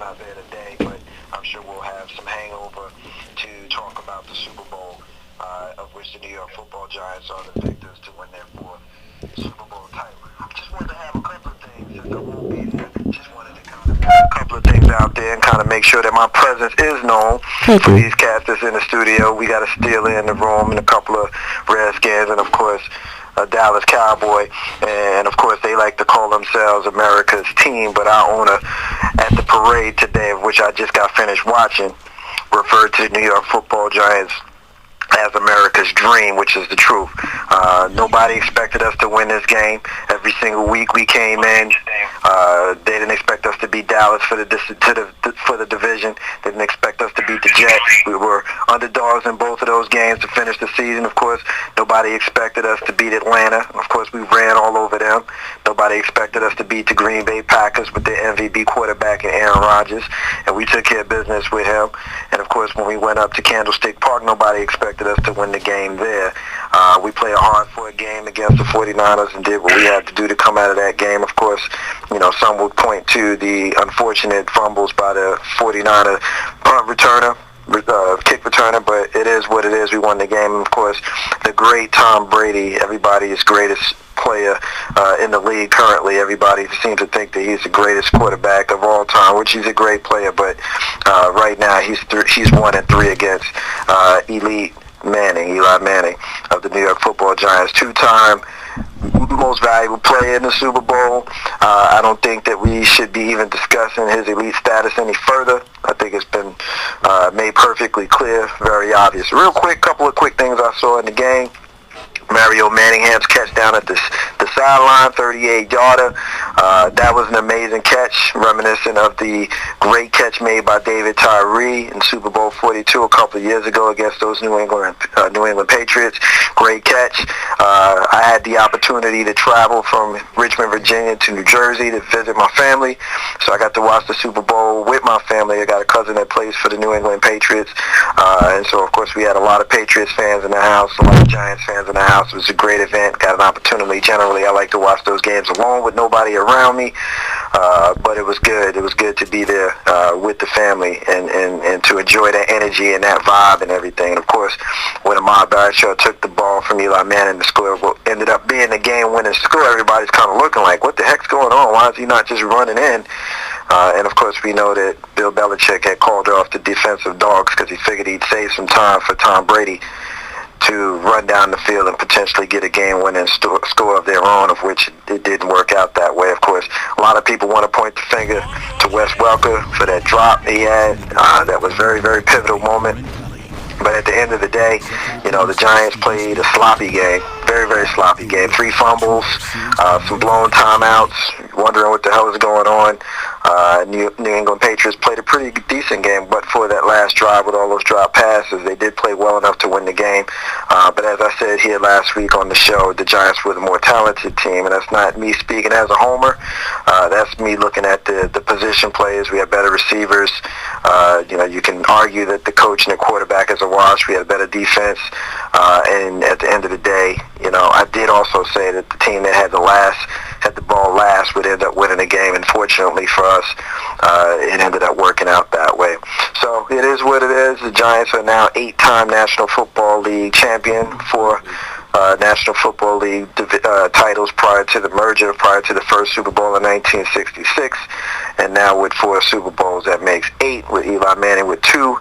not there today, but I'm sure we'll have some hangover to talk about the Super Bowl, of which the New York Football Giants are the victors to win their fourth Super Bowl title. Just wanted to have a couple of things since I won't be there. Just wanted to kind of put a couple of things out there and kind of make sure that my presence is known for these cats that's in the studio. We got a Steeler in the room and a couple of Redskins and, of course, a Dallas Cowboy, and of course they like to call themselves America's team, but our owner at the parade today, of which I just got finished watching, referred to the New York Football Giants as America's dream, which is the truth. Nobody expected us to win this game. Every single week we came in, they didn't expect us to beat Dallas for the division. They didn't expect us to beat the Jets. We were underdogs in both of those games to finish the season. Of course, nobody expected us to beat Atlanta. Of course, we ran all over them. Nobody expected us to beat the Green Bay Packers with their MVP quarterback and Aaron Rodgers, and we took care of business with him. And of course, when we went up to Candlestick Park, nobody expected us to win the game there. We played a hard-fought game against the 49ers and did what we had to do to come out of that game. Of course, you know, some would point to the unfortunate fumbles by the 49er punt returner, kick returner, but it is what it is. We won the game. And of course, the great Tom Brady, everybody's greatest player in the league currently. Everybody seems to think that he's the greatest quarterback of all time, which he's a great player, but right now he's 1-3 against Eli Manning of the New York Football Giants, two-time most valuable player in the Super Bowl. I don't think that we should be even discussing his elite status any further. I think it's been made perfectly clear, very obvious. Real quick, couple of quick things I saw in the game. Mario Manningham's catch down at the sideline, 38-yarder. That was an amazing catch, reminiscent of the great catch made by David Tyree in Super Bowl 42 a couple of years ago against those New England Patriots. Great catch. I had the opportunity to travel from Richmond, Virginia to New Jersey to visit my family, so I got to watch the Super Bowl with my family. I got a cousin that plays for the New England Patriots, and so of course we had a lot of Patriots fans in the house, a lot of Giants fans in the house. It was a great event. Got an opportunity. Generally, I like to watch those games alone with nobody around me, but it was good. It was good to be there with the family and to enjoy that energy and that vibe and everything. And of course, when Ahmad Barshaw took the ball from Eli Manning to score what ended up being the game-winning score, everybody's kind of looking like, what the heck's going on? Why is he not just running in? And of course, we know that Bill Belichick had called off the defensive dogs because he figured he'd save some time for Tom Brady to run down the field and potentially get a game-winning score of their own, of which it didn't work out that way. Of course, a lot of people want to point the finger to Wes Welker for that drop he had. That was very, very pivotal moment. But at the end of the day, you know, the Giants played a sloppy game, very, very sloppy game. 3 fumbles, some blown timeouts, wondering what the hell is going on. New England Patriots played a pretty decent game, but for that last drive with all those drop passes, they did play well enough to win the game. But as I said here last week on the show, the Giants were the more talented team, and that's not me speaking as a homer. That's me looking at the position players. We had better receivers. You know, you can argue that the coach and the quarterback is a wash. We had a better defense. And at the end of the day, you know, I did also say that the team that had the ball last would end up winning the game. And fortunately for us, it ended up working out that way. So it is what it is. The Giants are now 8-time National Football League champion, 4 National Football League titles prior to the merger, prior to the first Super Bowl in 1966. And now with 4 Super Bowls, that makes 8, with Eli Manning with 2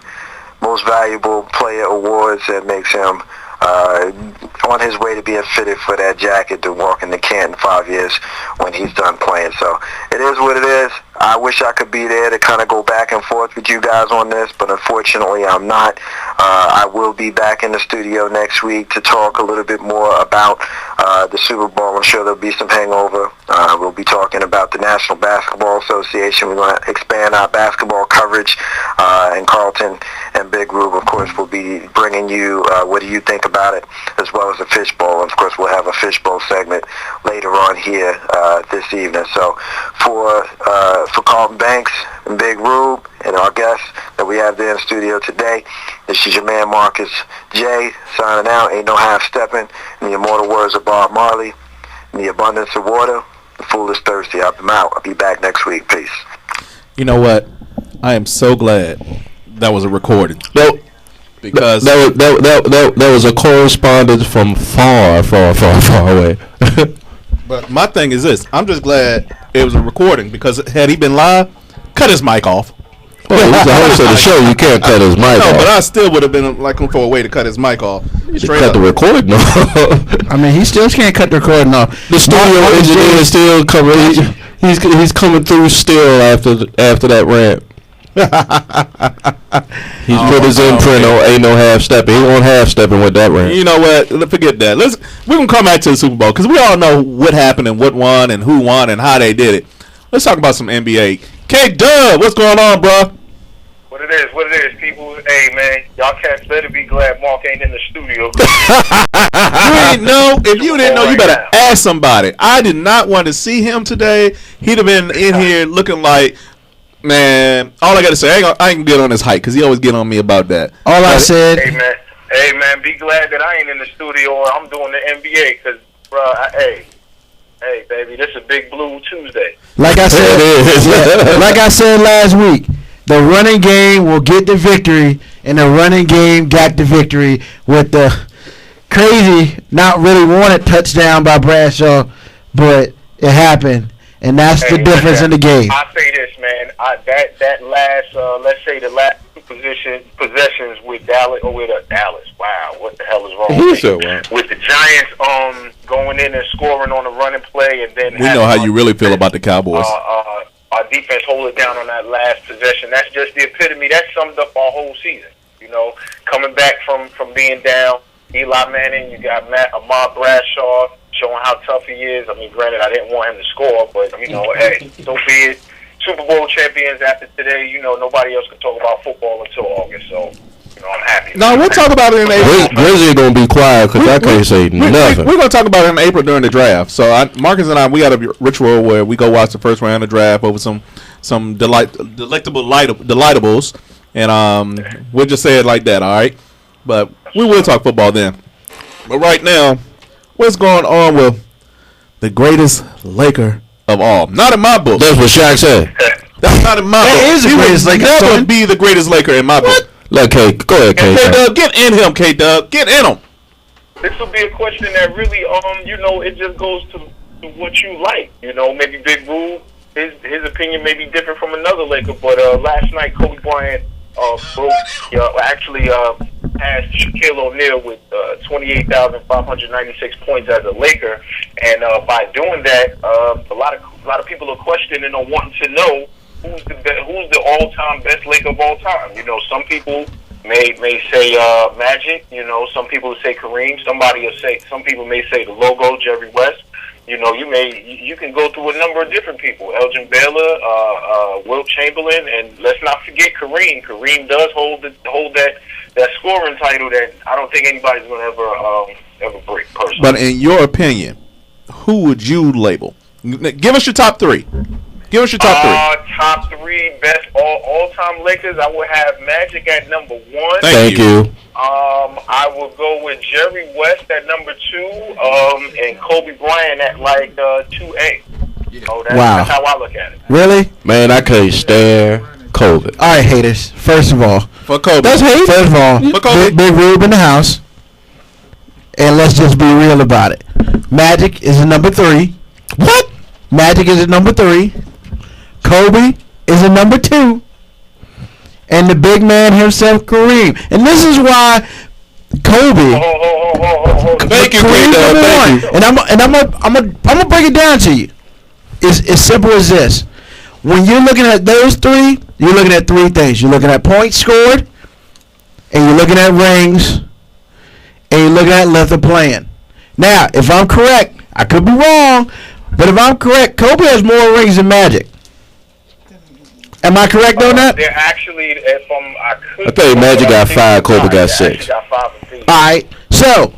Most Valuable Player awards. That makes him on his way to being fitted for that jacket to walk in the Canton 5 years when he's done playing. So it is what it is. I wish I could be there to kind of go back and forth with you guys on this, but unfortunately I'm not. I will be back in the studio next week to talk a little bit more about the Super Bowl. I'm sure there'll be some hangover. We'll be talking about the National Basketball Association. We're going to expand our basketball coverage, and Carlton and Big Rube, of course, will be bringing you what do you think about it, as well as a fishbowl. And of course, we'll have a fishbowl segment later on here this evening. So for Carlton Banks and Big Rube and our guests that we have there in the studio today, this is your man Marcus J. signing out. Ain't no half stepping. In the immortal words of Bob Marley, in the abundance of water, the fool is thirsty. I'm out. I'll be back next week. Peace. You know what? I am so glad that was a recording. No, because that was a correspondence from far away. But my thing is this: I'm just glad it was a recording because had he been live, cut his mic off. Well, he's the host of the show. You can't cut his mic off. No, but I still would have been looking for a way to cut his mic off. Cut the recording off. I mean, he still can't cut the recording off. The studio engineer is still coming. He's coming through still after that rant. He's put his imprint on. Ain't no half stepping. He won't half stepping with that rant. You know what? Forget that. We're gonna come back to the Super Bowl because we all know what happened and what won and who won and how they did it. Let's talk about some NBA. Kdub, what's going on, bro? What it is, people. Hey, man, y'all cats better be glad Mark ain't in the studio. You ain't know. If you didn't know, you better ask somebody. I did not want to see him today. He'd have been in here looking like, man, all I got to say, I ain't get on his hype because he always get on me about that. All I said. Hey, man, be glad that I ain't in the studio. I'm doing the NBA because, bro, hey, baby, this is a Big Blue Tuesday. Like I said last week, the running game will get the victory, and the running game got the victory with the crazy, not really wanted touchdown by Bradshaw, but it happened, and that's the difference in the game. I say this, man. That last, let's say the last two possessions with Dallas or with Dallas. Wow, what the hell is wrong with me? With the Giants going in and scoring on a running play, and then we know how you really feel about the Cowboys. Our defense hold it down on that last possession. That's just the epitome. That summed up our whole season. You know, coming back from being down, Eli Manning, you got Ahmad Bradshaw showing how tough he is. I mean, granted, I didn't want him to score, but, you know, hey, so be it. Super Bowl champions after today, you know, nobody else can talk about football until August, so, you know, I'm happy. No, we'll talk about it in April. Grizzly going to be quiet because I can't say nothing. We're going to talk about it in April during the draft. So, Marcus and I, we got a ritual where we go watch the first round of the draft over some delectable delightables, and we'll just say it like that, all right? But we will talk football then. But right now, what's going on with the greatest Laker of all? Not in my book. That's what Shaq said. That's not in my book. That is the greatest Laker. He would never be the greatest Laker in my book. Look, K, go ahead, K. K-Dub, get in him, K-Dub. Get in him. This will be a question that really, you know, it just goes to what you like. You know, maybe Big Boo, his opinion may be different from another Laker, but last night Kobe Bryant passed Shaquille O'Neal with 28,596 points as a Laker, and by doing that, a lot of people are questioning or wanting to know who's the all-time best Laker of all time. You know, some people may say Magic. You know, some people will say Kareem. Some people may say the logo, Jerry West. You know, you can go through a number of different people. Elgin Baylor, Wilt Chamberlain, and let's not forget Kareem. Kareem does hold that scoring title that I don't think anybody's going to ever break personally. But in your opinion, who would you label? Give us your top three. Give us your top three. Top three best all-time Lakers. I would have Magic at number one. Thank you. I will go with Jerry West at number two, and Kobe Bryant at like 2A. Oh, that's how I look at it. Really? Man, I can't stand Kobe. All right, haters. First of all, For Kobe. that's hate. First of all, For Kobe. Big Rube in the house, and let's just be real about it. Magic is at number three. What? Magic is at number three. Kobe is at number two. And the big man himself, Kareem. And this is why Kobe. Thank you, Kareem's K-Dub. number Thank one. you. And I'm gonna break it down to you. It's as simple as this. When you're looking at those three, you're looking at three things. You're looking at points scored, and you're looking at rings, and you're looking at length of playing. Now, if I'm correct, I could be wrong, but if I'm correct, Kobe has more rings than Magic. Am I correct on that? They're actually, I think Magic got 5, Kobe got 6. Got 5 and 6. All right. So,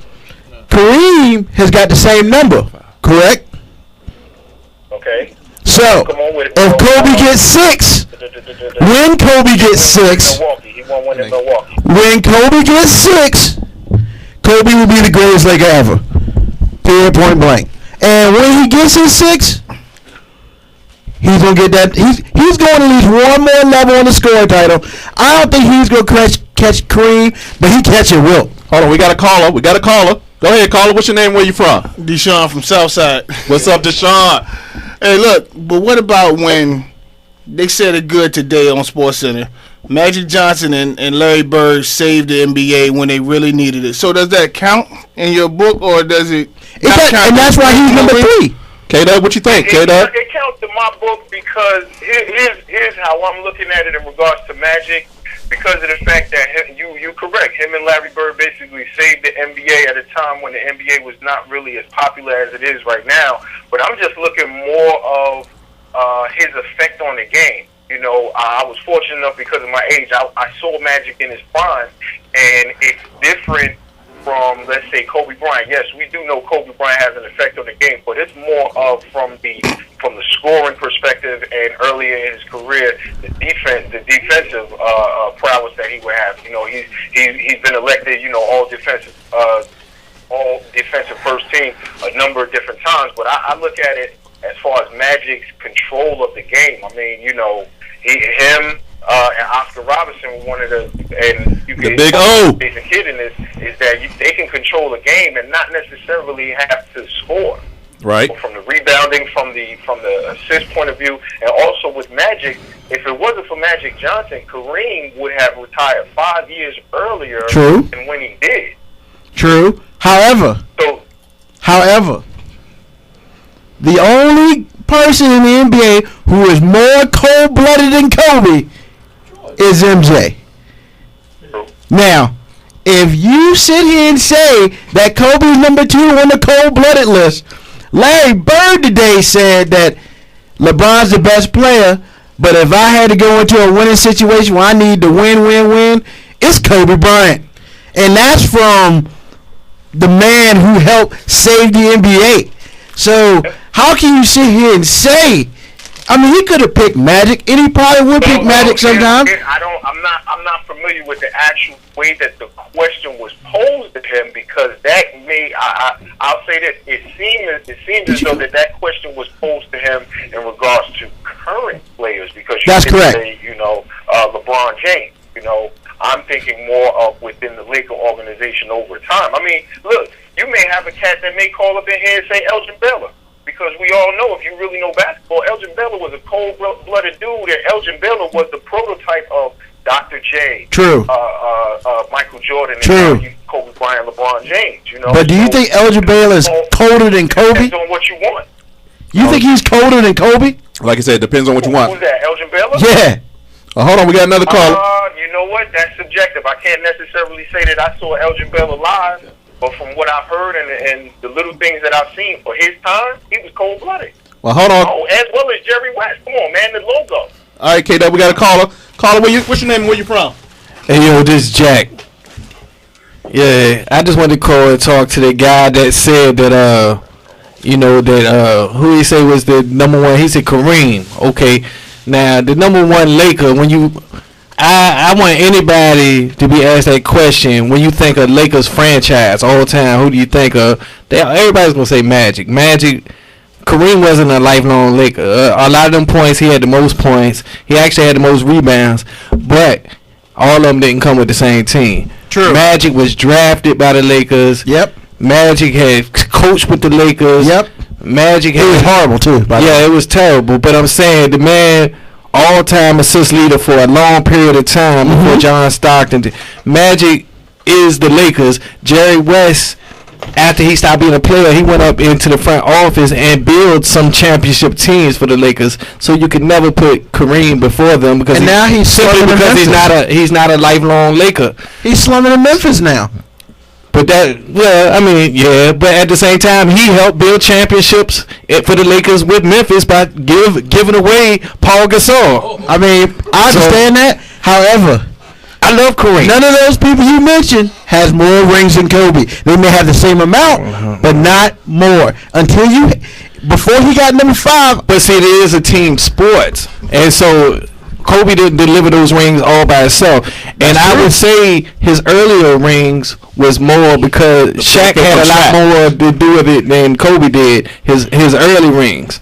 Kareem has got the same number, correct? Okay. So, if Kobe gets 6, when Kobe gets 6, He won one in Milwaukee. when Kobe gets 6, Kobe will be the greatest Laker ever. Period, point blank. And when he gets his 6, He's gonna get that. He's going at least one more level on the scoring title. I don't think he's gonna catch Kareem, but he catching Wilt. Hold on, we got a caller. Go ahead, caller. What's your name? Where you from? Deshaun from Southside. What's up, Deshaun? Hey, look, but what about when they said it good today on SportsCenter? Magic Johnson and Larry Bird saved the NBA when they really needed it. So does that count in your book, or does it not count? And that's why he's number 3. Kdub, what you think, Kdub? It counts in my book because here's how I'm looking at it in regards to Magic. Because of the fact that you're correct, him and Larry Bird basically saved the NBA at a time when the NBA was not really as popular as it is right now. But I'm just looking more of his effect on the game. You know, I was fortunate enough because of my age. I saw Magic in his prime, and it's different from, let's say, Kobe Bryant. Yes, we do know Kobe Bryant has an effect on the game, but it's more of from the scoring perspective, and earlier in his career, the defensive prowess that he would have. You know, he's been elected, you know, all defensive first team a number of different times. But I look at it as far as Magic's control of the game. I mean, you know, him and Oscar Robertson were one of the big O. Basic kid in this is that they can control the game and not necessarily have to score. Right. From the rebounding, from the assist point of view, and also with Magic, if it wasn't for Magic Johnson, Kareem would have retired 5 years earlier than when he did. True. However, the only person in the NBA who is more cold-blooded than Kobe is MJ. True. Now, if you sit here and say that Kobe's number 2 on the cold-blooded list, Larry Bird today said that LeBron's the best player, but if I had to go into a winning situation where I need to win, it's Kobe Bryant. And that's from the man who helped save the NBA. So how can you sit here and say, I mean, he could have picked Magic, and he probably would pick Magic sometime. I'm not familiar with the actual way that the question was posed to him, because that I'll say this: it seems as though that question was posed to him in regards to current players, because you that's didn't correct. say, you know, LeBron James. You know, I'm thinking more of within the Laker organization over time. I mean, look, you may have a cat that may call up in here and say Elgin Baylor. Because we all know, if you really know basketball, Elgin Baylor was a cold-blooded dude, and Elgin Baylor was the prototype of Dr. J. True. Michael Jordan, True. And Kobe Bryant, LeBron James. You know. But do you think Elgin Baylor is colder than Kobe? Depends on what you want. You think he's colder than Kobe? Like I said, it depends on what you want. Who's that, Elgin Baylor? Yeah. Hold on, we got another caller. You know what? That's subjective. I can't necessarily say that I saw Elgin Baylor live. But from what I've heard and the little things that I've seen for his time, he was cold-blooded. Well, hold on. Oh, as well as Jerry West. Come on, man, the logo. All right, Kdub, we got a caller. Caller, what's your name and where you from? Hey, yo, this is Jack. Yeah, I just wanted to call and talk to the guy that said that, who he say was the number 1. He said Kareem. Okay, now the number 1 Laker, when you... I want anybody to be asked that question. When you think of Lakers franchise all time, who do you think of? Everybody's going to say Magic. Kareem wasn't a lifelong Laker. A lot of them points, he had the most points. He actually had the most rebounds. But all of them didn't come with the same team. True. Magic was drafted by the Lakers. Yep. Magic had coached with the Lakers. Yep. Magic It was horrible, too. It was terrible. But I'm saying the man... all-time assist leader for a long period of time before John Stockton. Magic is the Lakers. Jerry West, after he stopped being a player, he went up into the front office and built some championship teams for the Lakers. So you could never put Kareem before them because now he's simply because he's not a lifelong Laker. He's slumming in Memphis now. But but at the same time, he helped build championships for the Lakers with Memphis by giving away Paul Gasol. I mean, I understand that. However, I love Kareem. None of those people you mentioned has more rings than Kobe. They may have the same amount, but not more. Before he got number 5. But see, it is a team sport, and so Kobe didn't deliver those rings all by himself. And I would say his earlier rings was more because Shaq had a lot more to do with it than Kobe did. His early rings.